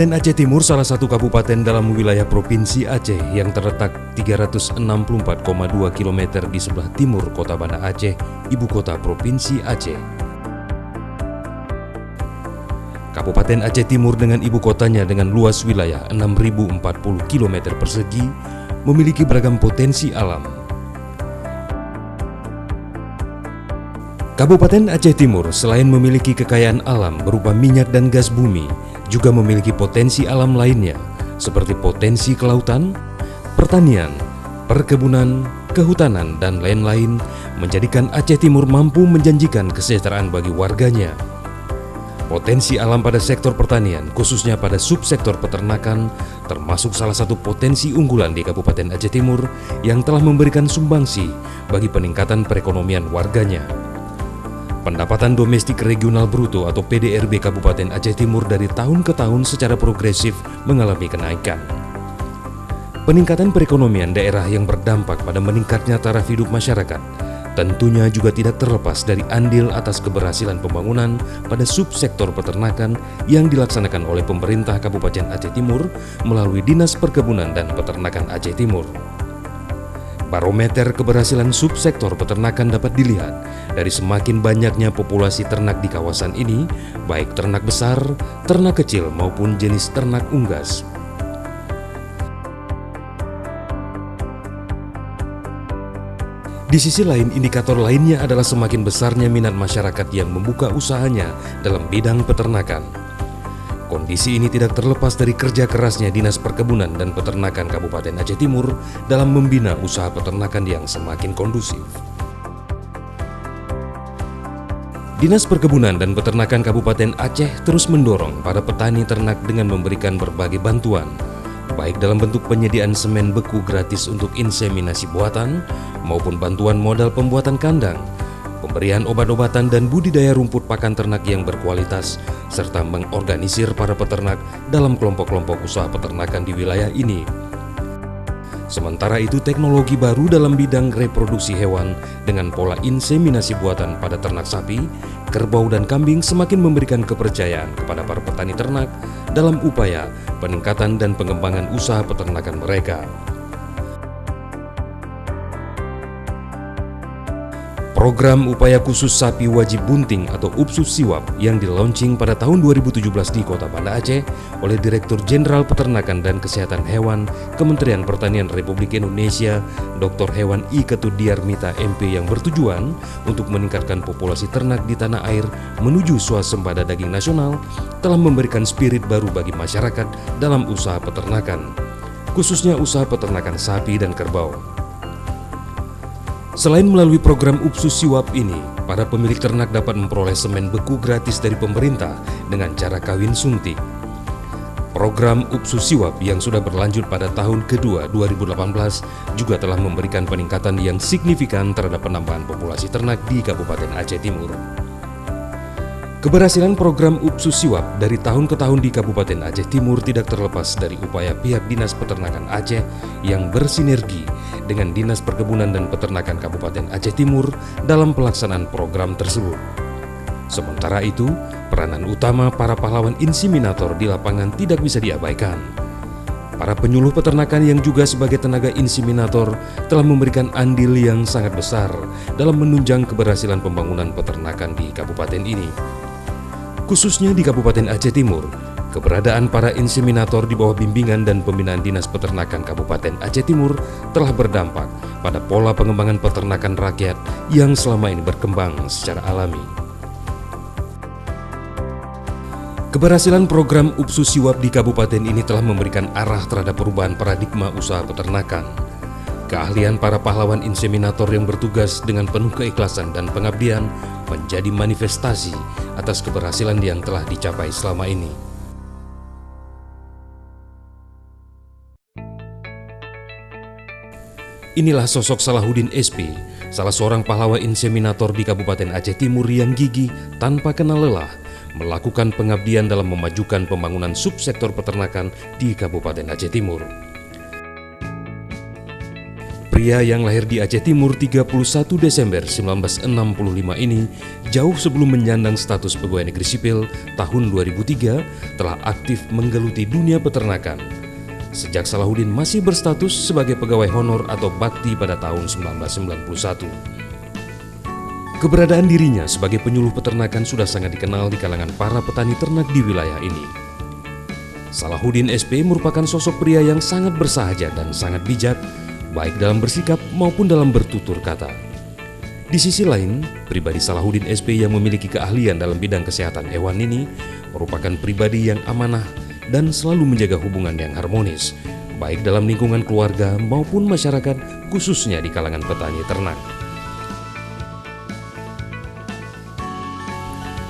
Kabupaten Aceh Timur salah satu kabupaten dalam wilayah Provinsi Aceh yang terletak 364,2 km di sebelah timur kota Banda Aceh, ibu kota Provinsi Aceh. Kabupaten Aceh Timur dengan ibu kotanya dengan luas wilayah 6.040 km persegi memiliki beragam potensi alam. Kabupaten Aceh Timur selain memiliki kekayaan alam berupa minyak dan gas bumi, juga memiliki potensi alam lainnya seperti potensi kelautan, pertanian, perkebunan, kehutanan, dan lain-lain menjadikan Aceh Timur mampu menjanjikan kesejahteraan bagi warganya. Potensi alam pada sektor pertanian, khususnya pada subsektor peternakan, termasuk salah satu potensi unggulan di Kabupaten Aceh Timur yang telah memberikan sumbangsi bagi peningkatan perekonomian warganya. Pendapatan domestik regional bruto atau PDRB Kabupaten Aceh Timur dari tahun ke tahun secara progresif mengalami kenaikan. Peningkatan perekonomian daerah yang berdampak pada meningkatnya taraf hidup masyarakat tentunya juga tidak terlepas dari andil atas keberhasilan pembangunan pada subsektor peternakan yang dilaksanakan oleh pemerintah Kabupaten Aceh Timur melalui Dinas Perkebunan dan Peternakan Aceh Timur. Barometer keberhasilan subsektor peternakan dapat dilihat dari semakin banyaknya populasi ternak di kawasan ini, baik ternak besar, ternak kecil maupun jenis ternak unggas. Di sisi lain, indikator lainnya adalah semakin besarnya minat masyarakat yang membuka usahanya dalam bidang peternakan. Kondisi ini tidak terlepas dari kerja kerasnya Dinas Perkebunan dan Peternakan Kabupaten Aceh Timur dalam membina usaha peternakan yang semakin kondusif. Dinas Perkebunan dan Peternakan Kabupaten Aceh terus mendorong para petani ternak dengan memberikan berbagai bantuan, baik dalam bentuk penyediaan semen beku gratis untuk inseminasi buatan maupun bantuan modal pembuatan kandang, pemberian obat-obatan dan budidaya rumput pakan ternak yang berkualitas, serta mengorganisir para peternak dalam kelompok-kelompok usaha peternakan di wilayah ini. Sementara itu, teknologi baru dalam bidang reproduksi hewan dengan pola inseminasi buatan pada ternak sapi, kerbau, dan kambing semakin memberikan kepercayaan kepada para petani ternak dalam upaya peningkatan dan pengembangan usaha peternakan mereka. Program Upaya Khusus Sapi Wajib Bunting atau UPSUS Siwap yang di-launching pada tahun 2017 di Kota Banda Aceh oleh Direktur Jenderal Peternakan dan Kesehatan Hewan Kementerian Pertanian Republik Indonesia Dr. Hewan I. Ketudiarmita MP yang bertujuan untuk meningkatkan populasi ternak di tanah air menuju swasembada daging nasional telah memberikan spirit baru bagi masyarakat dalam usaha peternakan, khususnya usaha peternakan sapi dan kerbau. Selain melalui program UPSUS Siwap ini, para pemilik ternak dapat memperoleh semen beku gratis dari pemerintah dengan cara kawin suntik. Program UPSUS Siwap yang sudah berlanjut pada tahun kedua 2018 juga telah memberikan peningkatan yang signifikan terhadap penambahan populasi ternak di Kabupaten Aceh Timur. Keberhasilan program UPSUS Siwap dari tahun ke tahun di Kabupaten Aceh Timur tidak terlepas dari upaya pihak Dinas Peternakan Aceh yang bersinergi dengan Dinas Perkebunan dan Peternakan Kabupaten Aceh Timur dalam pelaksanaan program tersebut. Sementara itu, peranan utama para pahlawan inseminator di lapangan tidak bisa diabaikan. Para penyuluh peternakan yang juga sebagai tenaga inseminator telah memberikan andil yang sangat besar dalam menunjang keberhasilan pembangunan peternakan di kabupaten ini. Khususnya di Kabupaten Aceh Timur, keberadaan para inseminator di bawah bimbingan dan pembinaan Dinas Peternakan Kabupaten Aceh Timur telah berdampak pada pola pengembangan peternakan rakyat yang selama ini berkembang secara alami. Keberhasilan program UPSUS Siwap di kabupaten ini telah memberikan arah terhadap perubahan paradigma usaha peternakan. Keahlian para pahlawan inseminator yang bertugas dengan penuh keikhlasan dan pengabdian menjadi manifestasi atas keberhasilan yang telah dicapai selama ini. Inilah sosok Salahuddin SP, salah seorang pahlawan inseminator di Kabupaten Aceh Timur yang gigih tanpa kenal lelah melakukan pengabdian dalam memajukan pembangunan subsektor peternakan di Kabupaten Aceh Timur. Pria yang lahir di Aceh Timur 31 Desember 1965 ini jauh sebelum menyandang status pegawai negeri sipil tahun 2003 telah aktif menggeluti dunia peternakan. Sejak Salahuddin masih berstatus sebagai pegawai honor atau bakti pada tahun 1991. Keberadaan dirinya sebagai penyuluh peternakan sudah sangat dikenal di kalangan para petani ternak di wilayah ini. Salahuddin SP merupakan sosok pria yang sangat bersahaja dan sangat bijak, baik dalam bersikap maupun dalam bertutur kata. Di sisi lain, pribadi Salahuddin SP yang memiliki keahlian dalam bidang kesehatan hewan ini merupakan pribadi yang amanah dan selalu menjaga hubungan yang harmonis, baik dalam lingkungan keluarga maupun masyarakat, khususnya di kalangan petani ternak.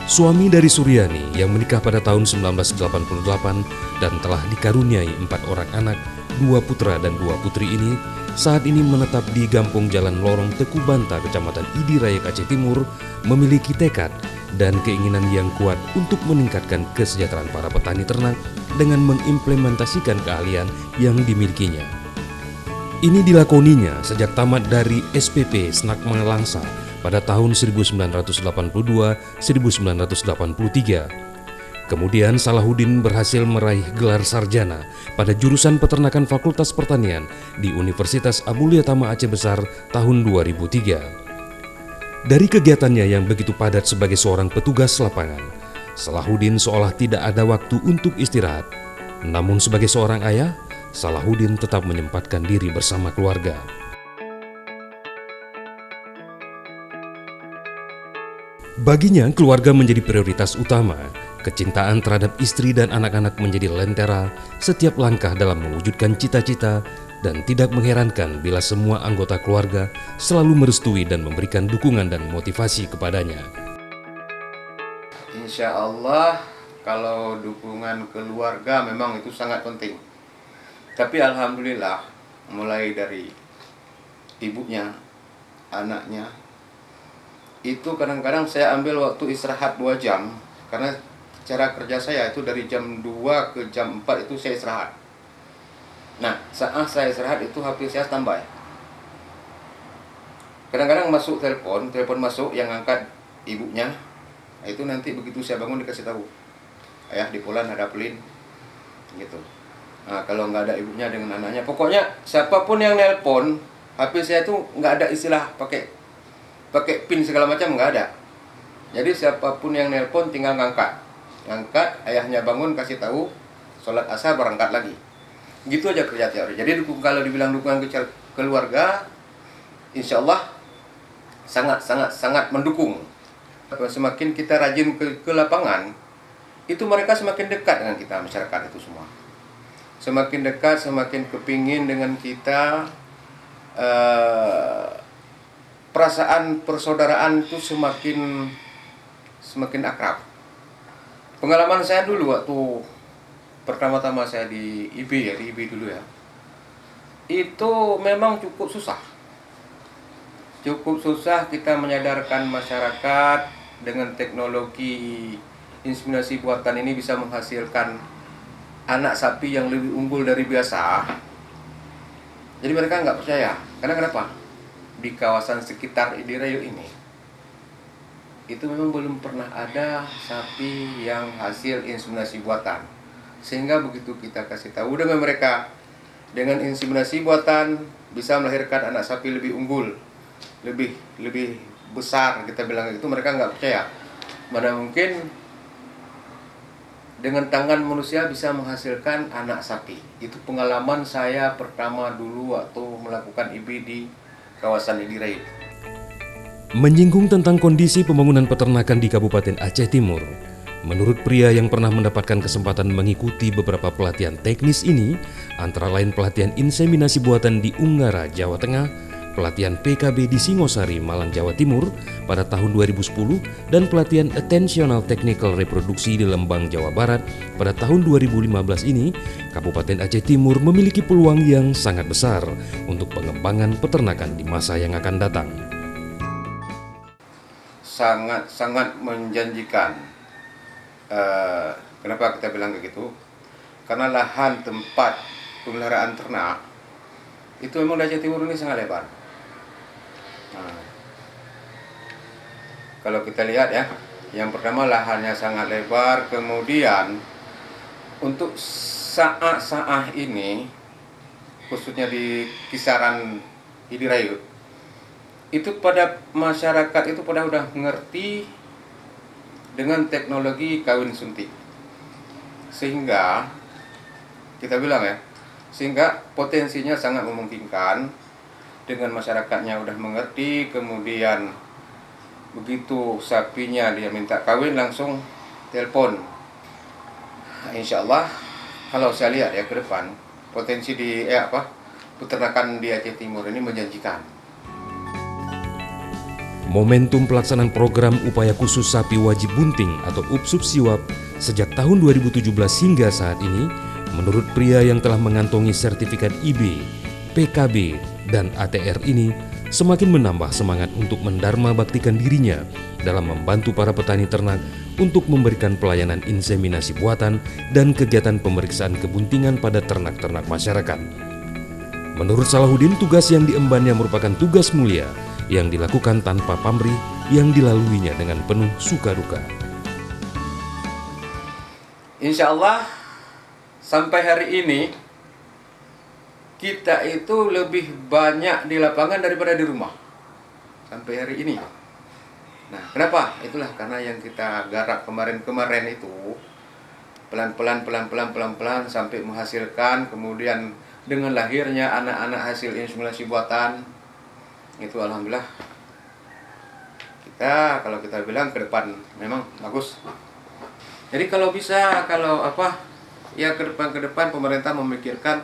Suami dari Suryani yang menikah pada tahun 1988 dan telah dikaruniai 4 orang anak, 2 putra dan 2 putri ini, saat ini menetap di Gampung Jalan Lorong Teku Banta, Kecamatan Idi Raya, Aceh Timur, memiliki tekad dan keinginan yang kuat untuk meningkatkan kesejahteraan para petani ternak dengan mengimplementasikan keahlian yang dimilikinya. Ini dilakoninya sejak tamat dari SPP Snakma Langsa pada tahun 1982-1983. Kemudian Salahuddin berhasil meraih gelar sarjana pada jurusan peternakan Fakultas Pertanian di Universitas Abulia Tama Aceh Besar tahun 2003. Dari kegiatannya yang begitu padat sebagai seorang petugas lapangan, Salahuddin seolah tidak ada waktu untuk istirahat. Namun sebagai seorang ayah, Salahuddin tetap menyempatkan diri bersama keluarga. Baginya, keluarga menjadi prioritas utama. Kecintaan terhadap istri dan anak-anak menjadi lentera setiap langkah dalam mewujudkan cita-cita, dan tidak mengherankan bila semua anggota keluarga selalu merestui dan memberikan dukungan dan motivasi kepadanya. Insya Allah, kalau dukungan keluarga memang itu sangat penting. Tapi alhamdulillah, mulai dari ibunya, anaknya, itu kadang-kadang saya ambil waktu istirahat 2 jam, karena cara kerja saya itu dari jam 2 ke jam 4 itu saya istirahat. Nah, saat saya istirahat itu HP saya standby. Kadang-kadang masuk telepon masuk yang angkat ibunya. Itu nanti begitu saya bangun dikasih tahu, ayah di Polan ada pelin, gitu. Nah, kalau nggak ada ibunya dengan anaknya, pokoknya siapapun yang nelpon, HP saya tuh nggak ada istilah pakai pin segala macam, nggak ada. Jadi siapapun yang nelpon tinggal ngangkat, ayahnya bangun kasih tahu, sholat asar berangkat lagi. Gitu aja kerja teori. Jadi kalau dibilang dukungan keluarga, insya Allah sangat mendukung. Semakin kita rajin ke lapangan, itu mereka semakin dekat dengan kita, masyarakat itu semua. Semakin dekat, semakin kepingin dengan kita. Perasaan persaudaraan itu semakin akrab. Pengalaman saya dulu waktu pertama-tama saya di IB dulu ya, itu memang cukup susah kita menyadarkan masyarakat dengan teknologi inseminasi buatan ini bisa menghasilkan anak sapi yang lebih unggul dari biasa. Jadi mereka nggak percaya. Karena kenapa? Di kawasan sekitar Idirayu ini, itu memang belum pernah ada sapi yang hasil inseminasi buatan. Sehingga begitu kita kasih tahu dengan mereka, dengan inseminasi buatan bisa melahirkan anak sapi lebih unggul, lebih besar, kita bilang itu, mereka nggak percaya. Mana mungkin dengan tangan manusia bisa menghasilkan anak sapi. Itu pengalaman saya pertama dulu waktu melakukan IB di kawasan Idirayu. Menyinggung tentang kondisi pembangunan peternakan di Kabupaten Aceh Timur, menurut pria yang pernah mendapatkan kesempatan mengikuti beberapa pelatihan teknis ini, antara lain pelatihan inseminasi buatan di Unggara, Jawa Tengah, pelatihan PKB di Singosari, Malang, Jawa Timur pada tahun 2010, dan pelatihan Attentional Technical Reproduksi di Lembang, Jawa Barat pada tahun 2015 ini, Kabupaten Aceh Timur memiliki peluang yang sangat besar untuk pengembangan peternakan di masa yang akan datang. Sangat menjanjikan. Kenapa kita bilang begitu? Karena lahan tempat pemeliharaan ternak itu memang di Aceh Timur ini sangat lebar. Nah, kalau kita lihat ya, yang pertama lahannya sangat lebar, kemudian untuk saah-saah ini, khususnya di kisaran Idirayu, itu pada masyarakat itu pada udah ngerti dengan teknologi kawin suntik, sehingga kita bilang ya, sehingga potensinya sangat memungkinkan dengan masyarakatnya udah mengerti, kemudian begitu sapinya dia minta kawin langsung telepon. Nah, insya Allah kalau saya lihat ya ke depan potensi di peternakan di Aceh Timur ini menjanjikan. Momentum pelaksanaan program upaya khusus sapi wajib bunting atau UPSUP-SIWAP sejak tahun 2017 hingga saat ini, menurut pria yang telah mengantongi sertifikat IB, PKB, dan ATR ini, semakin menambah semangat untuk mendharma baktikan dirinya dalam membantu para petani ternak untuk memberikan pelayanan inseminasi buatan dan kegiatan pemeriksaan kebuntingan pada ternak-ternak masyarakat. Menurut Salahuddin, tugas yang diembannya merupakan tugas mulia yang dilakukan tanpa pamrih yang dilaluinya dengan penuh suka duka. Insya Allah sampai hari ini kita itu lebih banyak di lapangan daripada di rumah sampai hari ini. Nah, kenapa? Itulah karena yang kita garap kemarin itu pelan-pelan sampai menghasilkan, kemudian dengan lahirnya anak-anak hasil inseminasi buatan. Itu alhamdulillah kalau kita bilang ke depan memang bagus. Jadi kalau bisa ke depan pemerintah memikirkan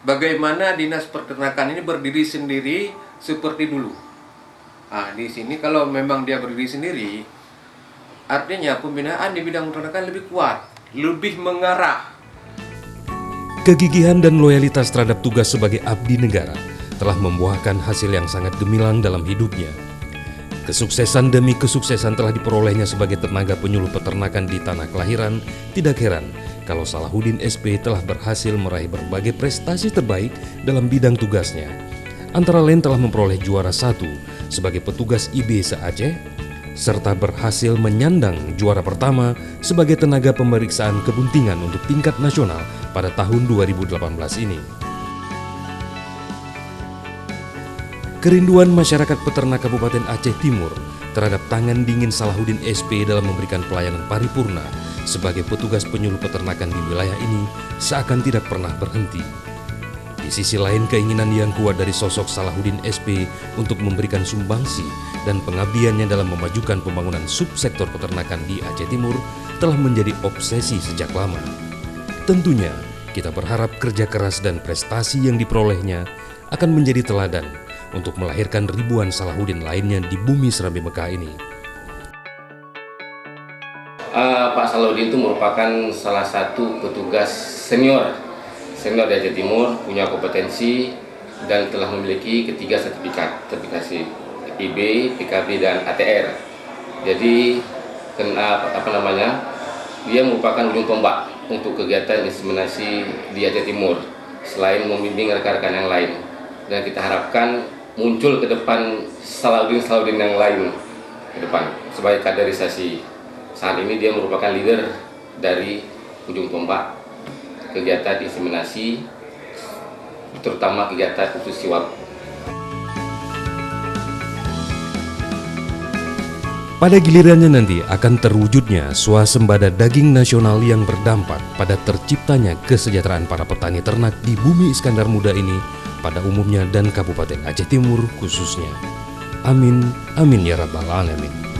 bagaimana dinas peternakan ini berdiri sendiri seperti dulu. Nah, di sini kalau memang dia berdiri sendiri, artinya pembinaan di bidang peternakan lebih kuat, lebih mengarah. Kegigihan dan loyalitas terhadap tugas sebagai abdi negara telah membuahkan hasil yang sangat gemilang dalam hidupnya. Kesuksesan demi kesuksesan telah diperolehnya sebagai tenaga penyuluh peternakan di tanah kelahiran. Tidak heran kalau Salahuddin SP telah berhasil meraih berbagai prestasi terbaik dalam bidang tugasnya. Antara lain telah memperoleh juara 1 sebagai petugas IB se-Aceh, serta berhasil menyandang juara pertama sebagai tenaga pemeriksaan kebuntingan untuk tingkat nasional pada tahun 2018 ini. Kerinduan masyarakat peternak Kabupaten Aceh Timur terhadap tangan dingin Salahuddin SP dalam memberikan pelayanan paripurna sebagai petugas penyuluh peternakan di wilayah ini seakan tidak pernah berhenti. Di sisi lain, keinginan yang kuat dari sosok Salahuddin SP untuk memberikan sumbangsi dan pengabdiannya dalam memajukan pembangunan subsektor peternakan di Aceh Timur telah menjadi obsesi sejak lama. Tentunya, kita berharap kerja keras dan prestasi yang diperolehnya akan menjadi teladan untuk melahirkan ribuan Salahuddin lainnya di bumi Serambi Mekah ini. Pak Salahuddin itu merupakan salah satu petugas senior di Aceh Timur, punya kompetensi dan telah memiliki ketiga sertifikasi IB, PKB, dan ATR. Jadi dia merupakan ujung tombak untuk kegiatan inseminasi di Aceh Timur selain membimbing rekan-rekan yang lain, dan kita harapkan muncul ke depan Salahuddin yang lain ke depan sebagai kaderisasi. Saat ini dia merupakan leader dari ujung tombak kegiatan inseminasi, terutama kegiatan UPSUP-SIWAP. Pada gilirannya nanti akan terwujudnya swasembada daging nasional yang berdampak pada terciptanya kesejahteraan para petani ternak di bumi Iskandar Muda ini pada umumnya dan Kabupaten Aceh Timur khususnya. Amin, amin ya rabbal alamin.